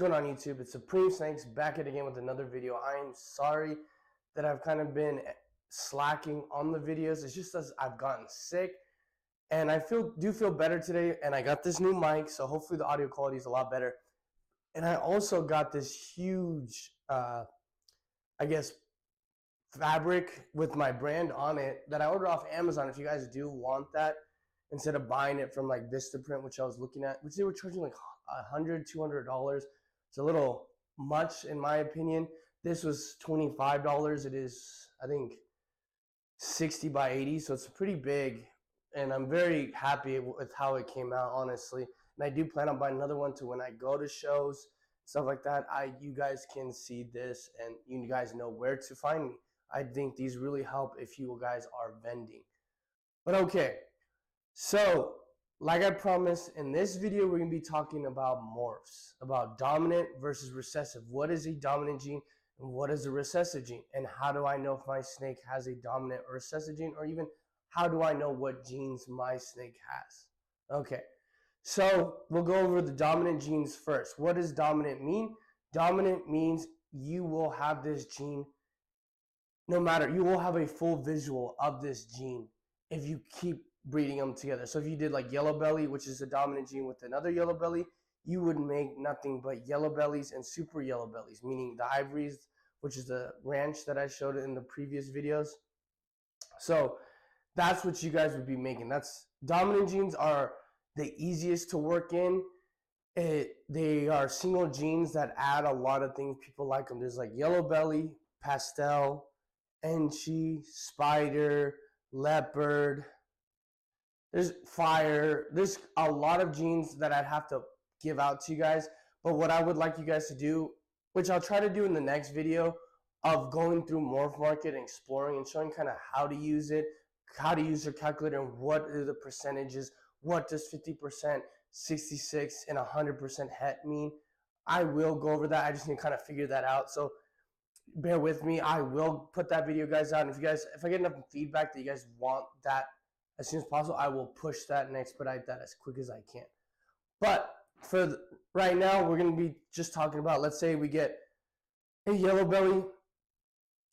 going on YouTube? It's Supreme Snakes back at again with another video. I am sorry that I've kind of been slacking on the videos. It's just as I've gotten sick and I do feel better today, and I got this new mic, so hopefully the audio quality is a lot better. And I also got this huge I guess fabric with my brand on it that I ordered off Amazon. If you guys do want that, instead of buying it from like Vistaprint, which I was looking at, which they were charging like $100-$200. It's a little much in my opinion. This was $25. It is, I think, 60 by 80, so it's pretty big, and I'm very happy with how it came out, honestly. And I do plan on buying another one too when I go to shows, stuff like that. You guys can see this and you guys know where to find me. I think these really help if you guys are vending. But okay, so like I promised, in this video we're going to be talking about morphs, about dominant versus recessive. What is a dominant gene and what is a recessive gene? And how do I know if my snake has a dominant or recessive gene, or even how do I know what genes my snake has? Okay, so we'll go over the dominant genes first. What does dominant mean? Dominant means you will have this gene no matter, you will have a full visual of this gene if you keep breeding them together. So if you did like yellow belly, which is a dominant gene with another yellow belly, you would make nothing but yellow bellies and super yellow bellies, meaning the ivories, which is the ranch that I showed in the previous videos. So that's what you guys would be making. That's dominant genes are the easiest to work in. They are single genes that add a lot of things. People like them. There's like yellow belly, pastel, enchi, spider, leopard. There's fire. There's a lot of genes that I'd have to give out to you guys. But what I would like you guys to do, which I'll try to do in the next video, of going through Morph Market and exploring and showing kind of how to use it, how to use your calculator, and what are the percentages, what does 50%, 66, and 100% het mean. I will go over that. I just need to kind of figure that out. So bear with me. I will put that video guys out. And if I get enough feedback that you guys want that as soon as possible, I will push that and expedite that as quick as I can. But for right now, we're going to be just talking about, let's say we get a yellow belly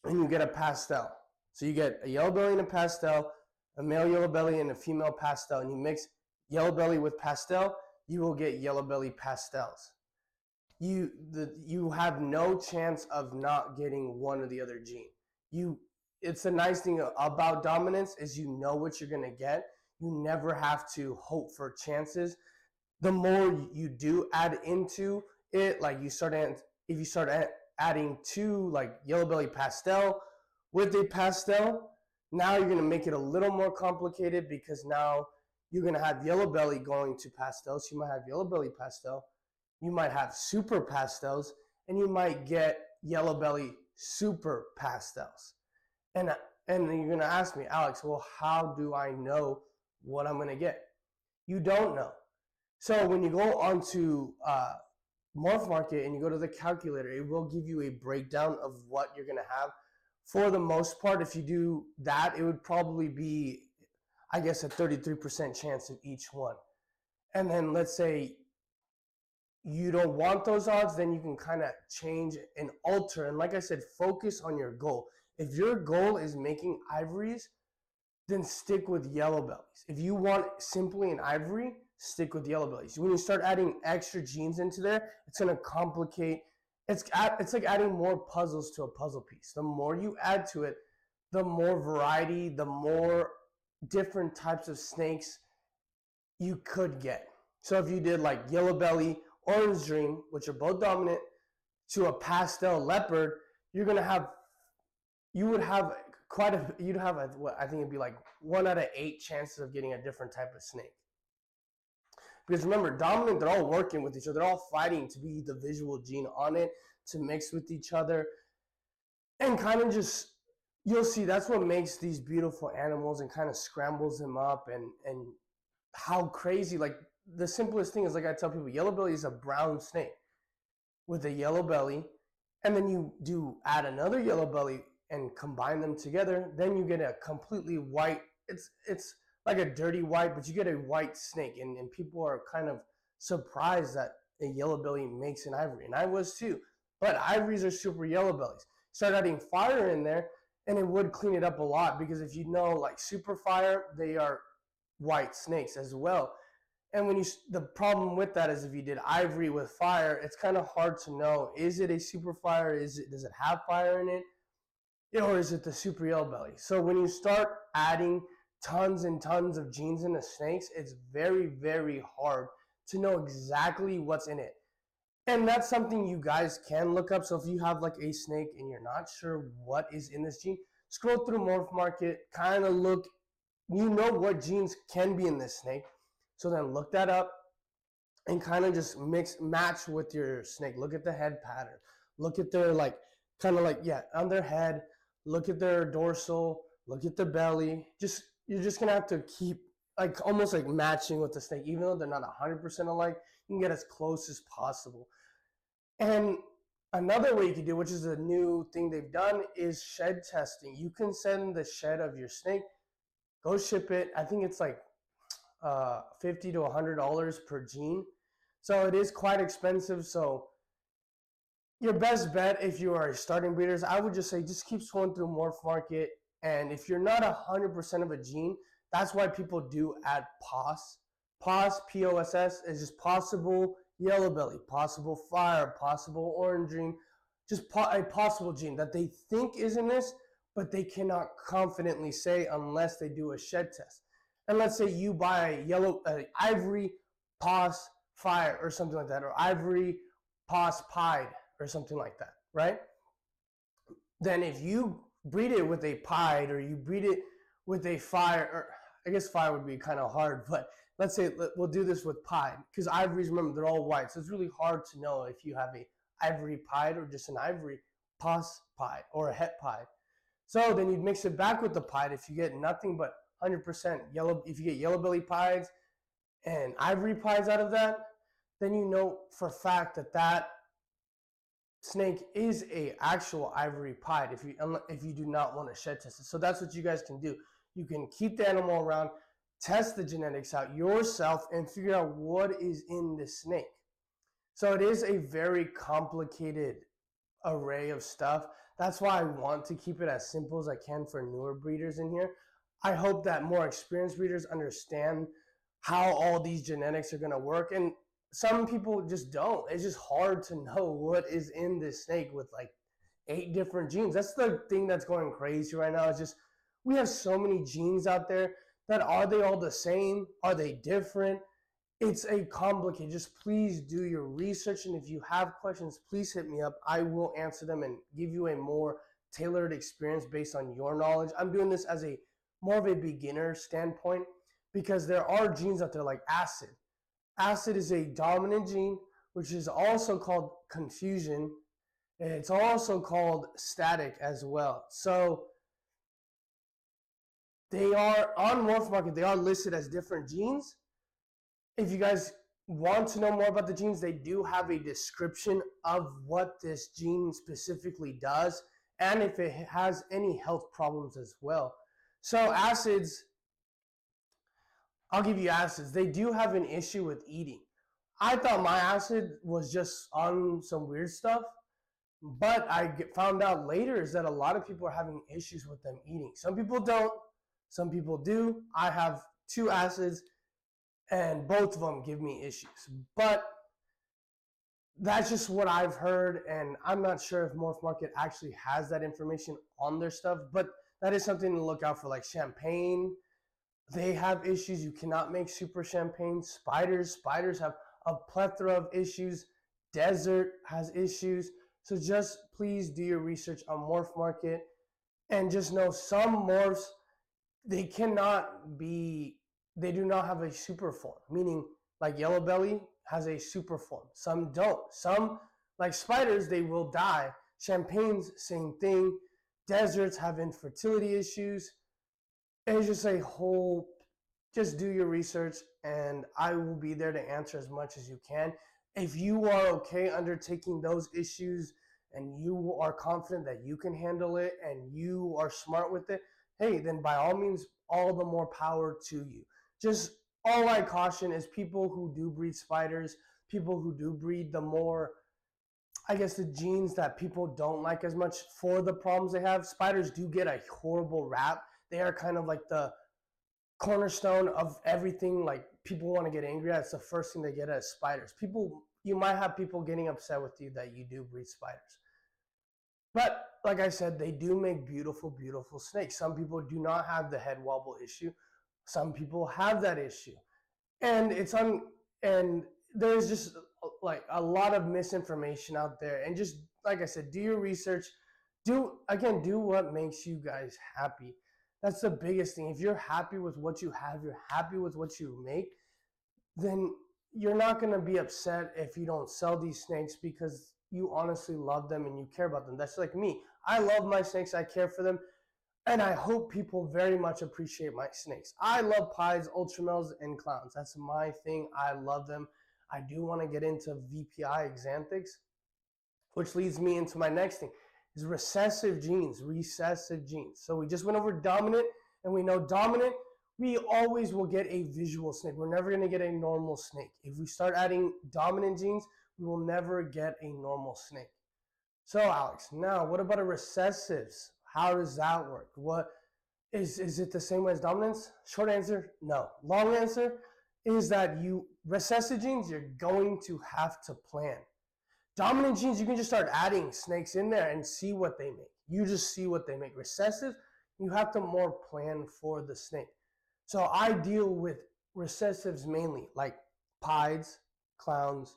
and you get a pastel. So you get a yellow belly and a pastel, a male yellow belly and a female pastel, and you mix yellow belly with pastel, you will get yellow belly pastels. You have no chance of not getting one or the other gene. It's a nice thing about dominance is you know what you're gonna get. You never have to hope for chances. The more you do add into it, like if you start adding two like yellow belly pastel with a pastel, now you're gonna make it a little more complicated because now you're gonna have yellow belly going to pastels. You might have yellow belly pastel. You might have super pastels, and you might get yellow belly super pastels. And then you're going to ask me, Alex, well, how do I know what I'm going to get? You don't know. So when you go onto Morph Market and you go to the calculator, it will give you a breakdown of what you're going to have. For the most part, if you do that, it would probably be, I guess, a 33% chance of each one. And then let's say you don't want those odds, then you can kind of change and alter. And like I said, focus on your goal. If your goal is making ivories, then stick with yellow bellies. If you want simply an ivory, stick with yellow bellies. When you start adding extra genes into there, it's going to complicate. It's like adding more puzzles to a puzzle piece. The more you add to it, the more variety, the more different types of snakes you could get. So if you did like yellow belly, orange dream, which are both dominant, to a pastel leopard, you'd have what I think it'd be like 1 out of 8 chances of getting a different type of snake. Because remember, dominant, they're all working with each other. They're all fighting to be the visual gene on it, to mix with each other. And kind of just, you'll see, that's what makes these beautiful animals and kind of scrambles them up. And how crazy, like, the simplest thing is, like I tell people, yellow belly is a brown snake with a yellow belly, and then you do add another yellow belly and combine them together, then you get a completely white, it's like a dirty white, but you get a white snake, and people are kind of surprised that a yellow belly makes an ivory, and I was too. But ivories are super yellow bellies. Start adding fire in there, and it would clean it up a lot, because if you know, like super fire, they are white snakes as well. And when you, the problem with that is if you did ivory with fire, it's kind of hard to know, is it a super fire? Does it have fire in it? Or is it the super yellow belly? So when you start adding tons and tons of genes into snakes, it's very, very hard to know exactly what's in it. And that's something you guys can look up. So if you have like a snake and you're not sure what is in this gene, scroll through Morph Market, kind of look, you know what genes can be in this snake. So then look that up and kind of just match with your snake. Look at the head pattern. Look at their on their head. Look at their dorsal. Look at the belly. You're just gonna have to keep like almost like matching with the snake, even though they're not 100% alike. You can get as close as possible. And another way you can do, which is a new thing they've done, is shed testing. You can send the shed of your snake, go ship it. I think it's like $50 to $100 per gene. So it is quite expensive. So your best bet, if you are starting breeders, I would just say just keep scrolling through Morph Market. And if you're not 100% of a gene, that's why people do add POS. POS, POSS, is just possible yellow belly, possible fire, possible orange gene, just a possible gene that they think is in this, but they cannot confidently say unless they do a shed test. And let's say you buy ivory, POS, fire, or something like that, or ivory, POS, pied, or something like that, right? Then if you breed it with a pied, or you breed it with a fire, or I guess fire would be kind of hard, but let's say we'll do this with pied, because ivories, remember, they're all white, so it's really hard to know if you have a ivory pied or just an ivory POS pied or a het pied. So then you'd mix it back with the pied. If you get nothing but 100% yellow, if you get yellow belly pieds and ivory pieds out of that, then you know for a fact that that snake is a actual ivory pied if you do not want to shed test it. So that's what you guys can do. You can keep the animal around, test the genetics out yourself, and figure out what is in the snake. So it is a very complicated array of stuff. That's why I want to keep it as simple as I can for newer breeders in here. I hope that more experienced breeders understand how all these genetics are going to work. And some people just don't. It's just hard to know what is in this snake with like 8 different genes. That's the thing that's going crazy right now. It's just we have so many genes out there that are they all the same? Are they different? It's a complicated. Just please do your research, and if you have questions, please hit me up. I will answer them and give you a more tailored experience based on your knowledge. I'm doing this as a more of a beginner standpoint because there are genes out there like acid. Acid is a dominant gene, which is also called confusion. And it's also called static as well. So they are on Morph Market, they are listed as different genes. If you guys want to know more about the genes, they do have a description of what this gene specifically does and if it has any health problems as well. So acids, I'll give you acids. They do have an issue with eating. I thought my acid was just on some weird stuff, but I found out later is that a lot of people are having issues with them eating. Some people don't, some people do. I have 2 acids, and both of them give me issues. But that's just what I've heard, and I'm not sure if Morph Market actually has that information on their stuff, but that is something to look out for. Like champagne, they have issues. You cannot make super champagne. Spiders have a plethora of issues. Desert has issues. So just please do your research on Morph Market, and just know some morphs, they do not have a super form, meaning like yellow belly has a super form. Some don't. Some, like spiders, they will die. Champagnes, same thing. Deserts have infertility issues. It's just a whole, just do your research, and I will be there to answer as much as you can. If you are okay undertaking those issues and you are confident that you can handle it and you are smart with it, hey, then by all means, all the more power to you. Just all I caution is people who do breed spiders, people who do breed, the more, I guess, the genes that people don't like as much for the problems they have. Spiders do get a horrible rap. They are kind of like the cornerstone of everything. Like, people want to get angry at, it's the first thing they get at spiders. You might have people getting upset with you that you do breed spiders. But like I said, they do make beautiful, beautiful snakes. Some people do not have the head wobble issue. Some people have that issue. And and there's just like a lot of misinformation out there. And just like I said, do your research. Do what makes you guys happy. That's the biggest thing. If you're happy with what you have, you're happy with what you make, then you're not going to be upset if you don't sell these snakes, because you honestly love them and you care about them. That's like me. I love my snakes. I care for them. And I hope people very much appreciate my snakes. I love pies, ultramels, and clowns. That's my thing. I love them. I do want to get into VPI xanthics, which leads me into my next thing, is recessive genes. So we just went over dominant, and we know dominant, we always will get a visual snake. We're never going to get a normal snake. If we start adding dominant genes, we will never get a normal snake. So Alex, now what about a recessives? How does that work? What is it the same way as dominance? Short answer, no. Long answer is that recessive genes, you're going to have to plan. Dominant genes, you can just start adding snakes in there and see what they make. You just see what they make. Recessive, you have to more plan for the snake. So I deal with recessives mainly, like pies, clowns,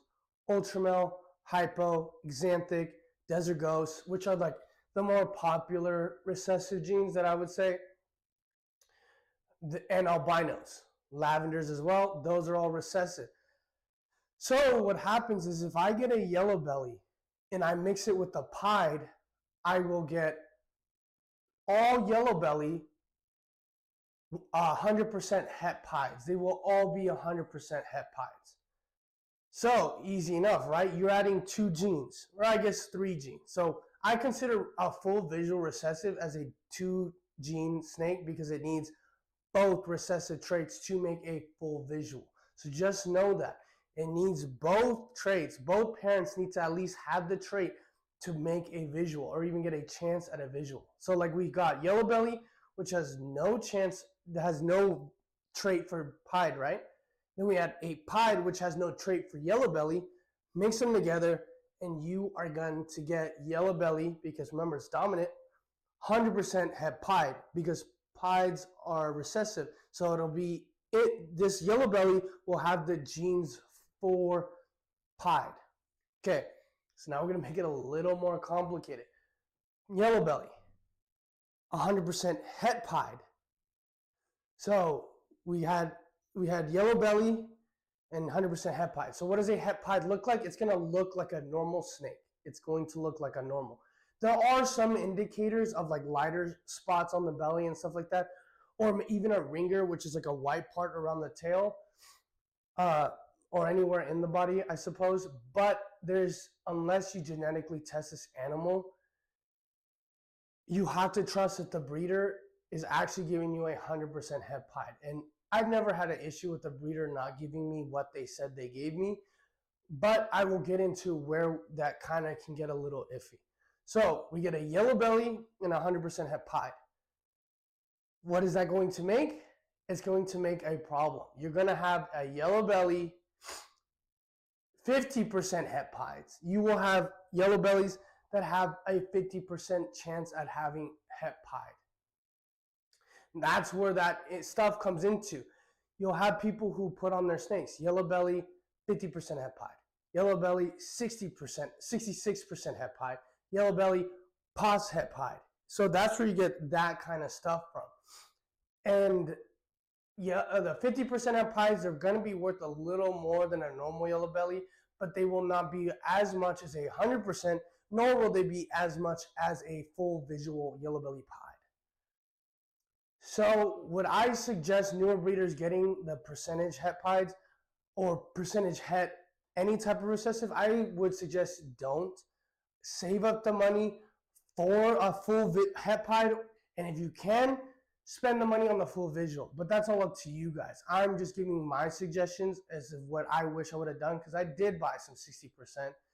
ultramel, hypo, xanthic, desert ghost, which are like the more popular recessive genes that I would say, and albinos, lavenders as well. Those are all recessive. So what happens is, if I get a yellow belly and I mix it with the pied, I will get all yellow belly 100% het pieds. They will all be 100% het pieds. So easy enough, right? You're adding 2 genes, or I guess 3 genes. So I consider a full visual recessive as a 2-gene snake, because it needs both recessive traits to make a full visual. So just know that it needs both traits. Both parents need to at least have the trait to make a visual, or even get a chance at a visual. So like, we got yellow belly, which has no chance, has no trait for pied, right? Then we had a pied, which has no trait for yellow belly. Mix them together, and you are going to get yellow belly, because remember, it's dominant, 100% het pied, because pieds are recessive. So it'll be this yellow belly will have the genes for pied. Okay, so now we're going to make it a little more complicated. Yellow belly, 100% het pied. So we had yellow belly and 100% het pied. So what does a het pied look like? It's going to look like a normal snake. It's going to look like a normal. There are some indicators of like lighter spots on the belly and stuff like that, or even a ringer, which is like a white part around the tail, or anywhere in the body, I suppose. But unless you genetically test this animal, you have to trust that the breeder is actually giving you 100% het pied. And I've never had an issue with the breeder not giving me what they said they gave me, but I will get into where that kind of can get a little iffy. So we get a yellow belly and 100% het pied. What is that going to make? It's going to make a problem. You're going to have a yellow belly, 50% het pieds. You will have yellow bellies that have a 50% chance at having het pied. That's where that stuff comes into. You'll have people who put on their snakes, yellow belly, 50% het pied. Yellow belly, 66% het pied. Yellow belly, pos het pied. So that's where you get that kind of stuff from. And yeah, the 50% het pieds are going to be worth a little more than a normal yellow belly, but they will not be as much as 100%, nor will they be as much as a full visual yellow belly pied. So would I suggest newer breeders getting the percentage het pieds or percentage het, any type of recessive? I would suggest don't. Save up the money for a full het pied, and if you can, spend the money on the full visual. But that's all up to you guys. I'm just giving my suggestions as of what I wish I would have done, because I did buy some 60%,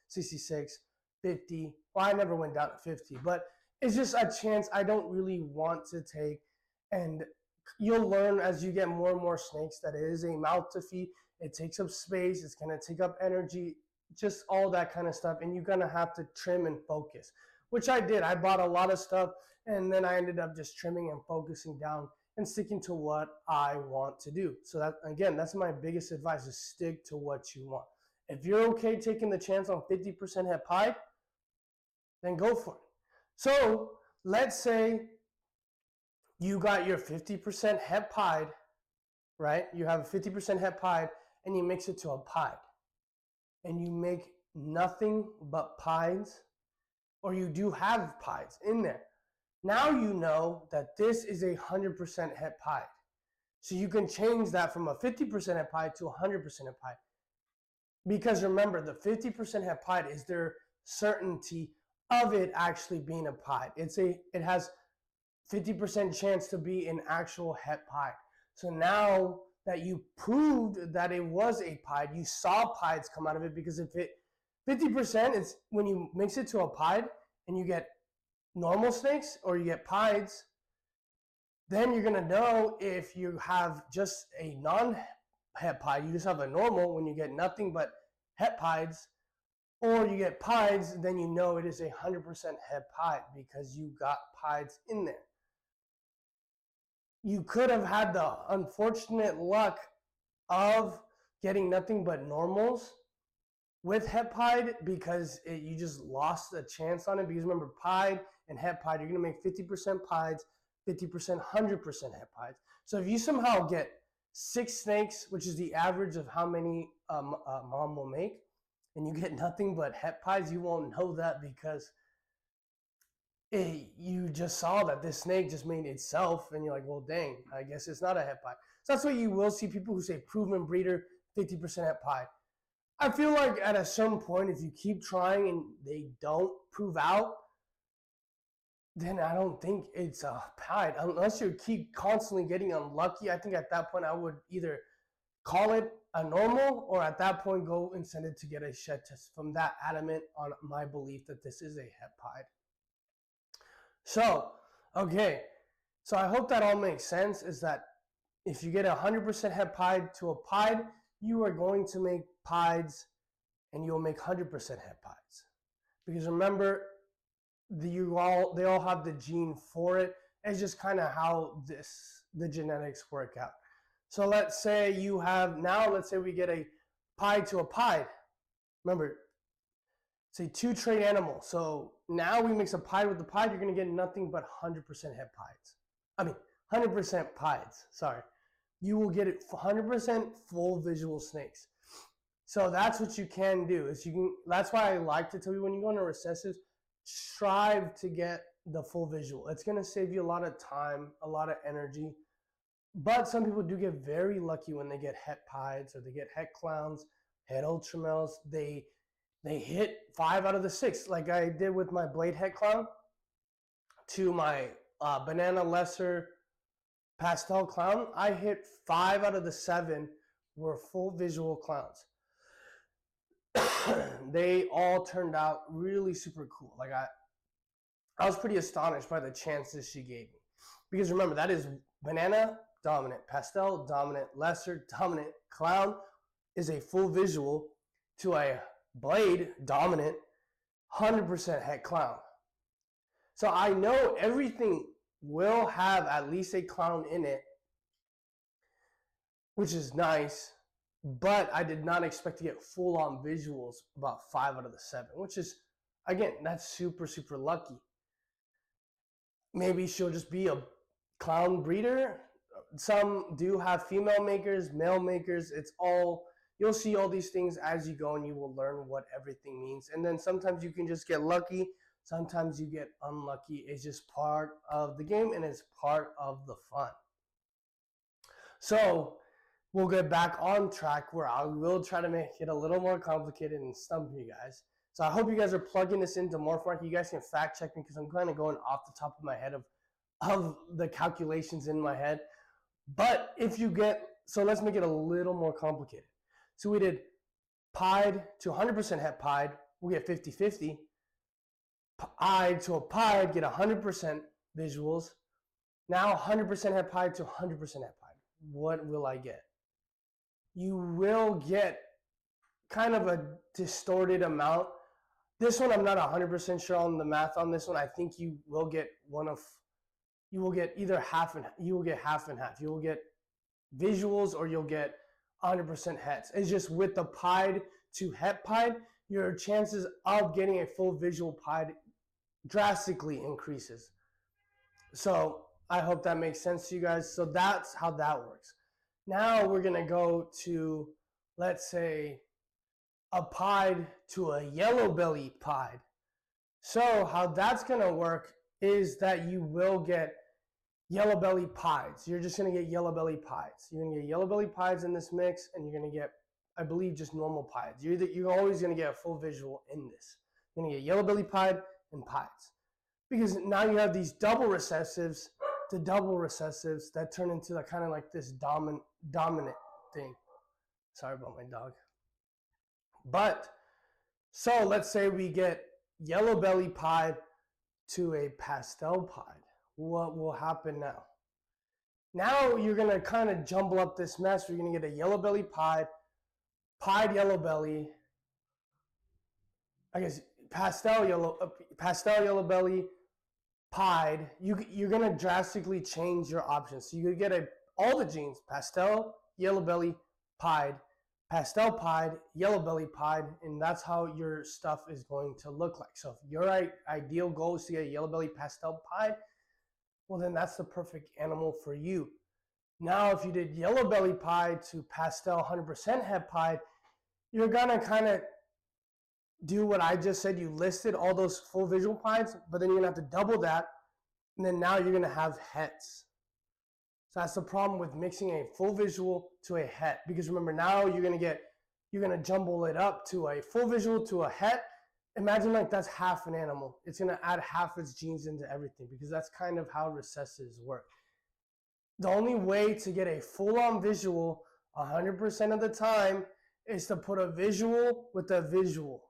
66, 50. Well, I never went down to 50, but it's just a chance I don't really want to take. And you'll learn as you get more and more snakes that it is a mouth to feed. It takes up space. It's going to take up energy, just all that kind of stuff. And you're going to have to trim and focus, which I did. I bought a lot of stuff, and then I ended up just trimming and focusing down and sticking to what I want to do. So that, again, that's my biggest advice, is stick to what you want. If you're okay taking the chance on 50% hep hide, then go for it. So let's say you got your 50% hep hide, right? You have 50% hep hide, and you mix it to a pied, and you make nothing but pieds, or you do have pieds in there. Now you know that this is a 100% hep hide. So you can change that from a 50% hep hide to 100% hep hide. Because remember, the 50% hep hide is their certainty of it actually being a pied. It has 50% chance to be an actual hep pied. So now that you proved that it was a pied, you saw pieds come out of it, because if it 50% is when you mix it to a pied and you get normal snakes or you get pieds, then you're gonna know if you have just a non-hep pied, you just have a normal when you get nothing but hep pieds, or you get pieds, then you know it is a 100% hep pied because you got pieds in there. You could have had the unfortunate luck of getting nothing but normals with hep pied, because you just lost a chance on it. Because remember, pied and hep pied, you're going to make 50% pieds, 50%, 100% hep pieds. So if you somehow get 6 snakes, which is the average of how many mom will make, and you get nothing but hep pieds, you won't know that, because you just saw that this snake just made itself, and you're like, well, dang, I guess it's not a hep pied. So that's why you will see people who say proven breeder, 50% hep pied. I feel like at a certain point, if you keep trying and they don't prove out, then I don't think it's a pied. Unless you keep constantly getting unlucky, I think at that point I would either call it a normal, or at that point go and send it to get a shed test. From that adamant on my belief that this is a hep pied. So, okay. So I hope that all makes sense, is that if you get 100% hep pied to a pied, you are going to make pieds, and you'll make 100% hep pieds. Because remember, they all have the gene for it. It's just kind of how the genetics work out. So let's say let's say we get a pied to a pied. Remember, say 2 trait animals. So now we mix a pied with the pied, you're going to get nothing but 100% hep pieds. I mean, 100% pieds, sorry. You will get it 100% full visual snakes. So that's what you can do. That's why I like to tell you, when you go into recessives, strive to get the full visual. It's going to save you a lot of time, a lot of energy. But some people do get very lucky when they get het pieds, or they get het clowns, het ultramels. They hit 5 out of the 6, like I did with my blade het clown to my banana lesser pastel clown. I hit 5 out of the 7 were full visual clowns. They all turned out really super cool. Like I was pretty astonished by the chances she gave me, because remember, that is banana dominant, pastel dominant, lesser dominant clown is a full visual to a blade dominant 100% het clown. So I know everything will have at least a clown in it, which is nice. But I did not expect to get full-on visuals about 5 out of the 7, which is, again, that's super, super lucky. Maybe she'll just be a clown breeder. Some do have female makers, male makers. You'll see all these things as you go, and you will learn what everything means. And then sometimes you can just get lucky. Sometimes you get unlucky. It's just part of the game, and it's part of the fun. So we'll get back on track, where I will try to make it a little more complicated and stump you guys. So I hope you guys are plugging this into Morph Market. You guys can fact check me, because I'm kind of going off the top of my head of of the calculations in my head. But if you get, so let's make it a little more complicated. So we did pied to 100% het pied, we'll get 50-50. Pied to a pied, get 100% visuals. Now 100% het pied to 100% het pied. What will I get? You will get kind of a distorted amount. This one, I'm not 100% sure on the math on this one. I think you will get you will get either half and you will get half and half. You will get visuals or you'll get 100% hets. It's just with the pied to het pied, your chances of getting a full visual pied drastically increases. So I hope that makes sense to you guys. So that's how that works. Now we're gonna go to, let's say, a pied to a yellow belly pied. So how that's gonna work is that you will get yellow belly pieds. You're just gonna get yellow belly pieds. You're gonna get yellow belly pieds in this mix, and you're gonna get, I believe, just normal pieds. You're always gonna get a full visual in this. You're gonna get yellow belly pied and pieds. Because now you have these double recessives, the double recessives that turn into the kind of like this dominant thing. Sorry about my dog. But, so let's say we get yellow belly pied to a pastel pied. What will happen now? Now you're going to kind of jumble up this mess. You're going to get a yellow belly pied, pied yellow belly, I guess pastel yellow belly, pied. You're going to drastically change your options. So you could get all the genes, pastel, yellow belly, pied, pastel pied, yellow belly pied, and that's how your stuff is going to look like. So if your ideal goal is to get a yellow belly pastel pied, well then that's the perfect animal for you. Now if you did yellow belly pied to pastel 100% het pied, you're gonna kind of do what I just said. You listed all those full visual pieds, but then you're gonna have to double that, and then now you're gonna have hets. So that's the problem with mixing a full visual to a het, because remember now you're gonna jumble it up to a full visual to a het. Imagine like that's half an animal. It's gonna add half its genes into everything, because that's kind of how recessives work. The only way to get a full-on visual 100% of the time is to put a visual with a visual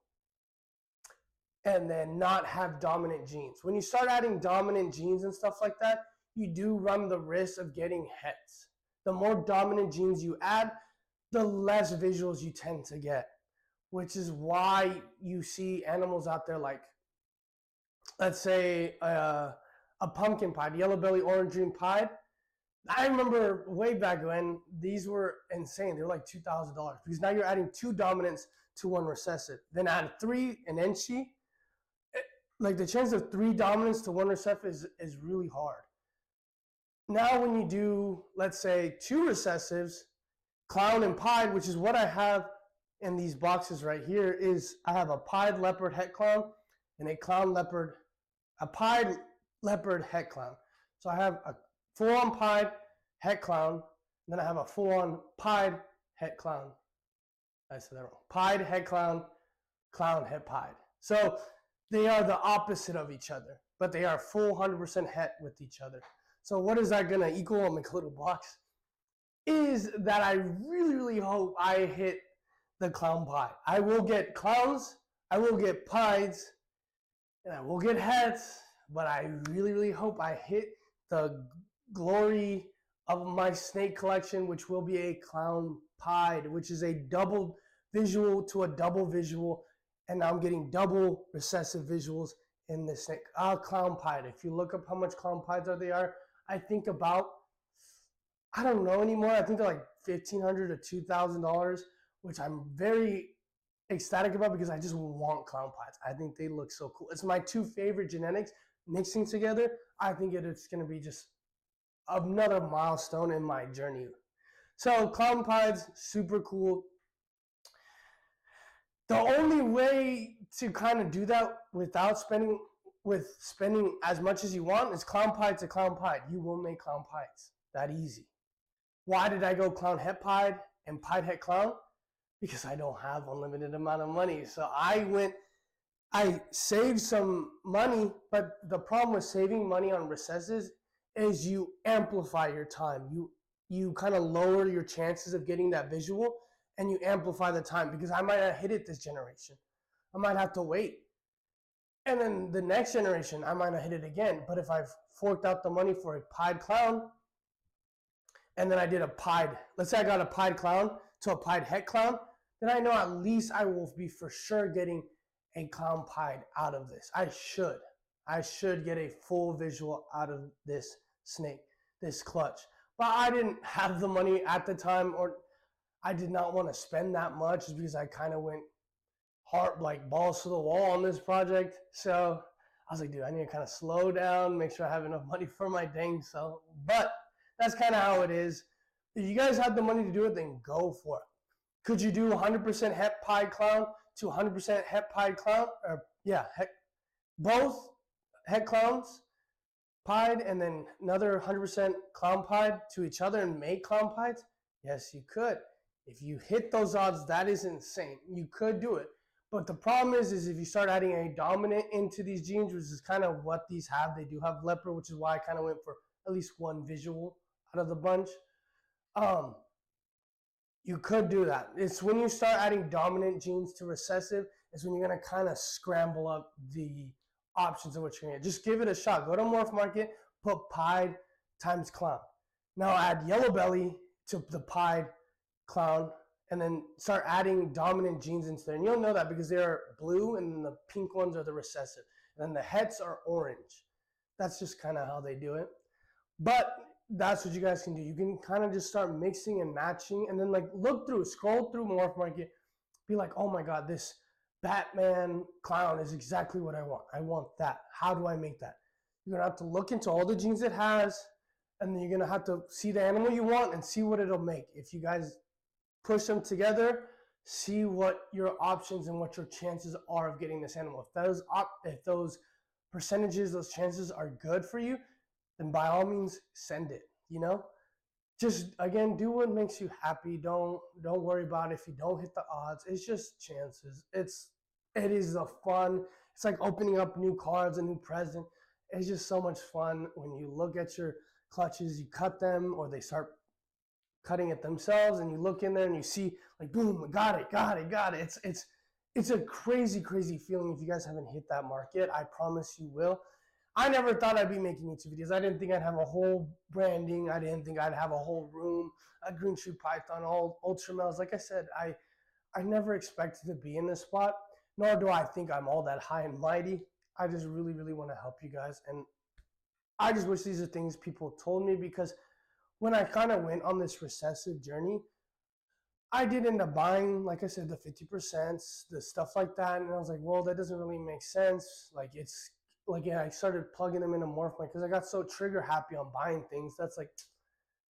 and then not have dominant genes. When you start adding dominant genes and stuff like that, you do run the risk of getting hets. The more dominant genes you add, the less visuals you tend to get, which is why you see animals out there like, let's say a pumpkin pied, yellow belly, orange dream pied. I remember way back when these were insane. They were like $2,000 because now you're adding 2 dominants to 1 recessive. Then add 3 an enchi. Like the chance of 3 dominants to 1 recessive is really hard. Now when you do, let's say, 2 recessives, clown and pied, which is what I have in these boxes right here, is I have a pied leopard het clown and a clown leopard, a pied leopard het clown. So I have a full-on pied het clown, and then I have a full-on pied het clown. I said that wrong. Pied het clown, clown het pied. So they are the opposite of each other, but they are full 100% het with each other. So what is that gonna equal? I'll make a little box. Is that I really, really hope I hit the clown pied. I will get clowns, I will get pieds, and I will get hets, but I really, really hope I hit the glory of my snake collection, which will be a clown pied, which is a double visual to a double visual, and now I'm getting double recessive visuals in the snake. Clown pied. If you look up how much clown pieds they are, I think about, I don't know anymore. I think they're like $1,500 to $2,000, which I'm very ecstatic about because I just want clown pieds. I think they look so cool. It's my 2 favorite genetics mixing together. I think it's going to be just another milestone in my journey. So clown pieds, super cool. The only way to kind of do that without spending as much as you want is clown pied to clown pied. You will make clown pieds. That easy. Why did I go clown het pied and pied het clown? Because I don't have unlimited amount of money. So I saved some money, but the problem with saving money on recessives is you amplify your time. You kind of lower your chances of getting that visual, and you amplify the time, because I might not hit it this generation. I might have to wait. And then the next generation, I might not hit it again. But if I've forked out the money for a pied clown, and then I did a pied, let's say I got a pied clown to a pied het clown, then I know at least I will be for sure getting a clown pied out of this. I should get a full visual out of this snake, this clutch. But I didn't have the money at the time, or I did not want to spend that much, just because I kind of went hard, like balls to the wall on this project. So I was like, dude, I need to kind of slow down, make sure I have enough money for my dang self. But that's kind of how it is. If you guys have the money to do it, then go for it. Could you do 100% het pied clown to 100% het pied clown? Or yeah, both het clowns pied and then another 100% clown pied to each other and make clown pieds? Yes, you could. If you hit those odds, that is insane. You could do it. But the problem is if you start adding a dominant into these genes, which is kind of what these have, they do have leopard, which is why I kind of went for at least one visual out of the bunch. You could do that. It's when you start adding dominant genes to recessive, is when you're going to kind of scramble up the options of what you're going to get. Just give it a shot. Go to Morph Market, put pied times clown. Now add yellow belly to the pied clown, and then start adding dominant genes into there. And you'll know that because they're blue and the pink ones are the recessive. And then the hets are orange. That's just kind of how they do it. But that's what you guys can do. You can kind of just start mixing and matching, and then like scroll through Morph Market, be like, oh my God, this Batman clown is exactly what I want. I want that. How do I make that? You're going to have to look into all the genes it has, and then you're going to have to see the animal you want and see what it'll make. If you guys push them together, see what your options and what your chances are of getting this animal. If those percentages, those chances are good for you, then by all means send it. Just again, do what makes you happy. Don't worry about if you don't hit the odds. It's just chances. It is a fun. It's like opening up new cards, a new present. It's just so much fun when you look at your clutches, you cut them, or they start cutting it themselves, and you look in there and you see like, boom, got it. It's a crazy feeling. If you guys haven't hit that market, I promise you will. I never thought I'd be making YouTube videos. I didn't think I'd have a whole branding. I didn't think I'd have a whole room, a green tree python, all ultra males. Like I said, I never expected to be in this spot, nor do I think I'm all that high and mighty. I just really want to help you guys, and I just wish these are things people told me, because when I kind of went on this recessive journey, I did end up buying, like I said, the 50%, the stuff like that. And I was like, well, that doesn't really make sense. Like, it's like, yeah, I started plugging them into Morph because I got so trigger happy on buying things. That's like,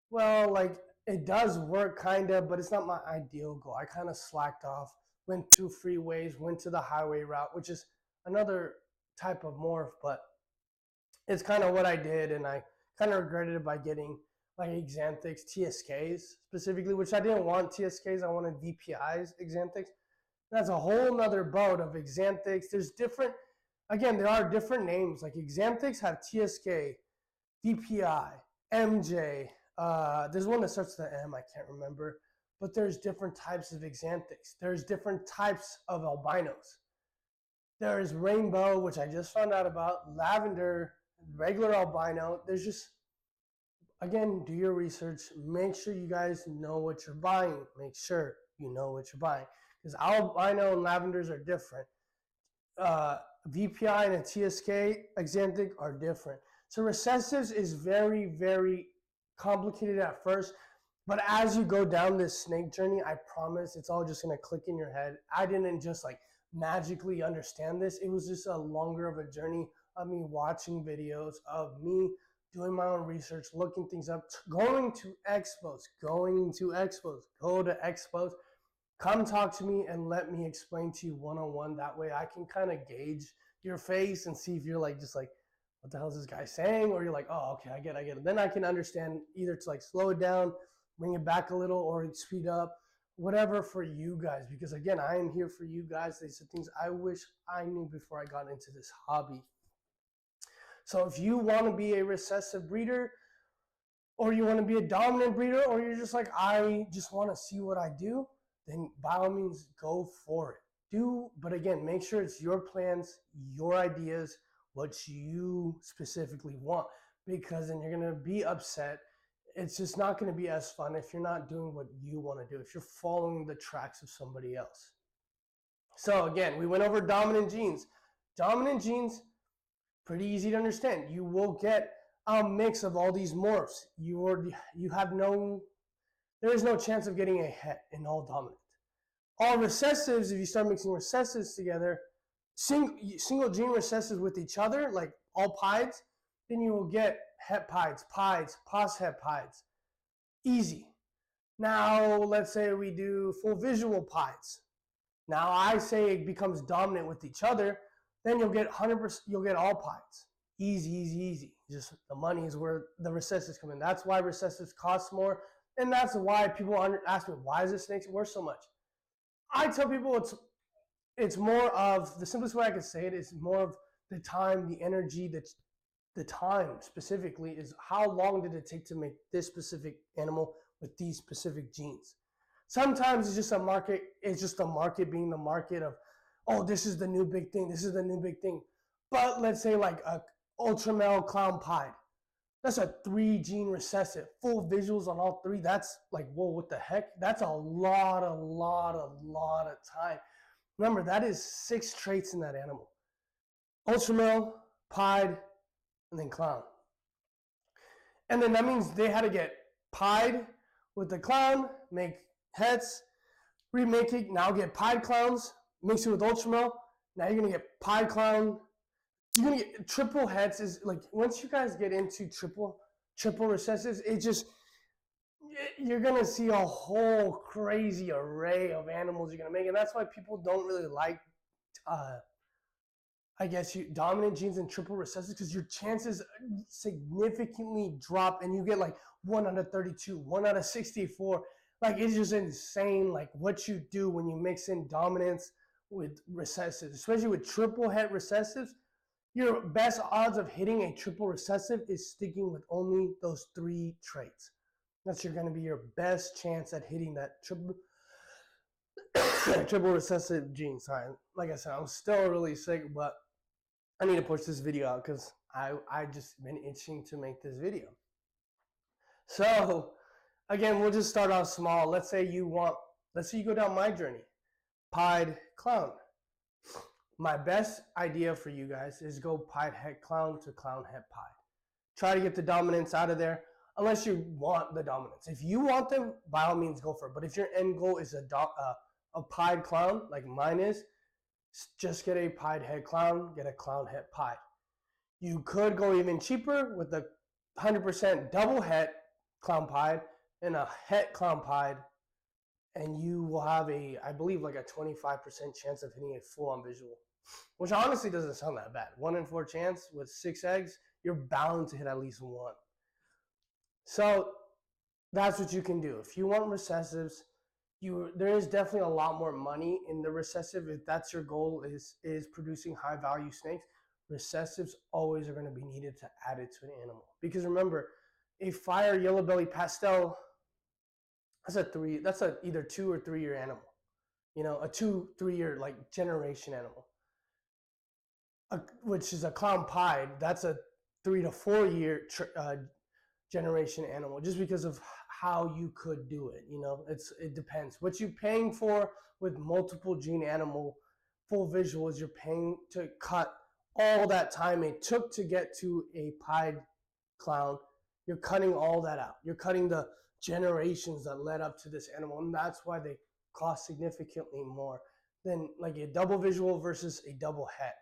well, like, it does work kind of, but it's not my ideal goal. I kind of slacked off, went through freeways, went to the highway route, which is another type of morph, but it's kind of what I did. And I kind of regretted it by getting like Xanthics, TSKs specifically, which I didn't want TSKs. I wanted VPIs, Xanthics. That's a whole nother boat of Xanthics. There's different, again, there are different names. Like Xanthics have TSK, VPI, MJ. There's one that starts with an M, I can't remember. But there's different types of Xanthics. There's different types of albinos. There's rainbow, which I just found out about, lavender, regular albino. There's just, again, do your research. Make sure you guys know what you're buying. Make sure you know what you're buying. Because albino and lavenders are different. VPI and a TSK Xanthic are different. So recessives is very complicated at first. But as you go down this snake journey, I promise it's all just going to click in your head. I didn't just like magically understand this. It was just a longer of a journey of me watching videos, of me doing my own research, looking things up, going to expos, go to expos, come talk to me and let me explain to you one-on-one. That way I can kind of gauge your face and see if you're like, just like, what the hell is this guy saying? Or you're like, oh, okay, I get it. Then I can understand either to like slow it down, bring it back a little, or speed up, whatever for you guys. Because again, I am here for you guys. These are things I wish I knew before I got into this hobby. So if you want to be a recessive breeder, or you want to be a dominant breeder, or you're just like, I just want to see what I do, then by all means go for it. But again, make sure it's your plans, your ideas, what you specifically want, because then you're going to be upset. It's just not going to be as fun if you're not doing what you want to do, if you're following the tracks of somebody else. So again, we went over dominant genes. Dominant genes, pretty easy to understand. You will get a mix of all these morphs. There is no chance of getting a het in all dominant. All recessives, if you start mixing recessives together, single gene recessives with each other, like all pieds, then you will get het pieds, pos het pieds. Easy. Now, let's say we do full visual pieds. Now I say it becomes dominant with each other, then you'll get 100%, you'll get all pieds. Easy. Just the money is where the recessives come in. That's why recessives cost more, and that's why people ask me, why is the snakes worth so much? I tell people it's more of, the simplest way I can say it is more of the time, the energy, the time specifically is how long did it take to make this specific animal with these specific genes. Sometimes it's just a market, being the market of, oh, this is the new big thing. But let's say like a ultra male clown pied. That's a 3-gene recessive, full visuals on all 3. That's like, whoa, what the heck? That's a lot of time. Remember, that is 6 traits in that animal. Ultra male, pied, and then clown. And then that means they had to get pied with the clown, make hets, remake it, now get pied clowns, mix it with ultra male. Now you're gonna get pied clown. You're gonna get triple hets. Is like, once you guys get into triple recessives, you're gonna see a whole crazy array of animals you're gonna make, and that's why people don't really like dominant genes and triple recessives, because your chances significantly drop, and you get like 1 out of 32, 1 out of 64. Like, it's just insane, like what you do when you mix in dominance with recessives, especially with triple het recessives. Your best odds of hitting a triple recessive is sticking with only those 3 traits. That's going to be your best chance at hitting that triple recessive gene. Sorry, like I said, I'm still really sick, but I need to push this video out because I just been itching to make this video. So again, we'll just start off small. Let's say you go down my journey, pied clown. My best idea for you guys is go pied het clown to clown het pied. Try to get the dominance out of there, unless you want the dominance. If you want them, by all means go for it. But if your end goal is a pied clown, like mine is, just get a pied het clown, get a clown het pied. You could go even cheaper with the 100% double het clown pied and a het clown pied, and you will have I believe like a 25% chance of hitting a full-on visual, which honestly doesn't sound that bad. 1 in 4 chance with 6 eggs, you're bound to hit at least 1. So that's what you can do. If you want recessives, there is definitely a lot more money in the recessive. If that's your goal, is producing high value snakes, recessives always are going to be needed to add it to an animal. Because remember, a fire yellow belly pastel, that's a either 2 or 3 year animal. You know, a 2-3 year like generation animal. Which is a clown pied, that's a 3 to 4 year generation animal, just because of how you could do it. You know, it depends what you're paying for. With multiple gene animal full visuals, you're paying to cut all that time it took to get to a pied clown. You're cutting all that out. You're cutting the generations that led up to this animal, and that's why they cost significantly more than like a double visual versus a double het.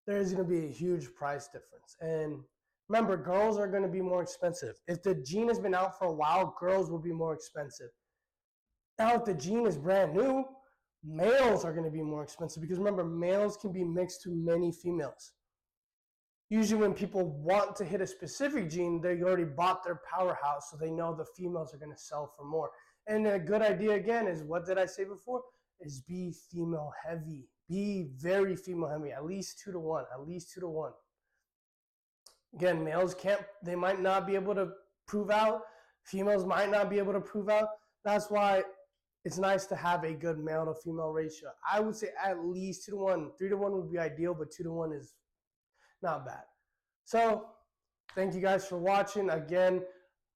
There's going to be a huge price difference. And remember, girls are going to be more expensive. If the gene has been out for a while, girls will be more expensive. Now, if the gene is brand new, males are going to be more expensive, because remember, males can be mixed to many females. Usually when people want to hit a specific gene, they already bought their powerhouse, so they know the females are going to sell for more. And a good idea, again, is, what did I say before? Is be female heavy. Be very female heavy, at least 2 to 1, Again, males they might not be able to prove out. Females might not be able to prove out. That's why it's nice to have a good male to female ratio. I would say at least 2 to 1. 3 to 1 would be ideal, but 2 to 1 is not bad. So thank you guys for watching. Again,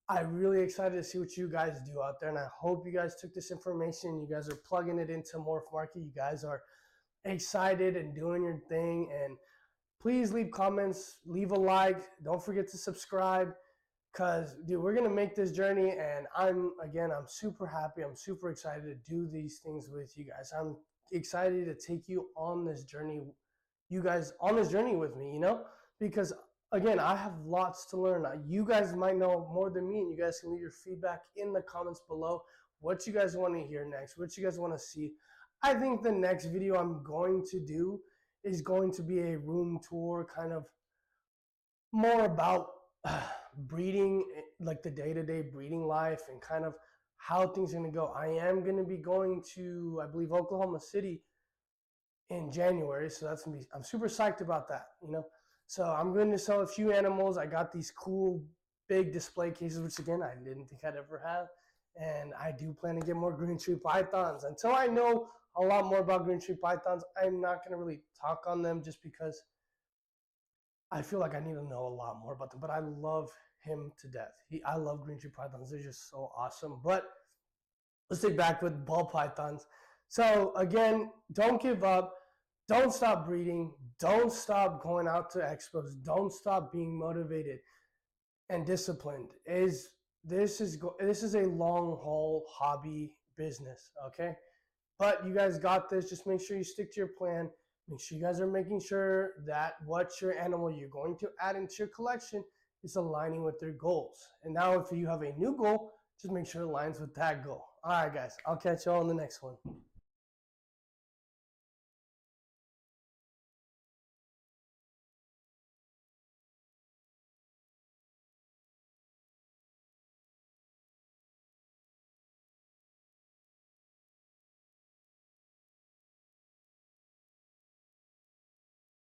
I'm really excited to see what you guys do out there, and I hope you guys took this information. You guys are plugging it into Morph Market. You guys are excited and doing your thing. And please leave comments, leave a like. Don't forget to subscribe, because, dude, we're going to make this journey. And I'm super happy. I'm super excited to do these things with you guys. I'm excited to take you on this journey, you guys on this journey with me, because again, I have lots to learn. You guys might know more than me, and you guys can leave your feedback in the comments below. What you guys want to hear next, what you guys want to see. I think the next video I'm going to do is going to be a room tour, kind of more about breeding, like the day-to-day breeding life and kind of how things are going to go. I am going to be going to, I believe, Oklahoma City in January, so that's gonna be, I'm super psyched about that, So I'm going to sell a few animals. I got these cool big display cases, which again I didn't think I'd ever have, and I do plan to get more green tree pythons. Until I know a lot more about green tree pythons, I'm not going to really talk on them, just because I feel like I need to know a lot more about them. But I love him to death. I love green tree pythons. They're just so awesome. But let's take back with ball pythons. So again, don't give up. Don't stop breeding. Don't stop going out to expos. Don't stop being motivated and disciplined. This is a long haul hobby business, okay? But you guys got this. Just make sure you stick to your plan. Make sure you guys are making sure that what your animal you're going to add into your collection is aligning with their goals. And now if you have a new goal, just make sure it aligns with that goal. All right, guys. I'll catch you all in the next one.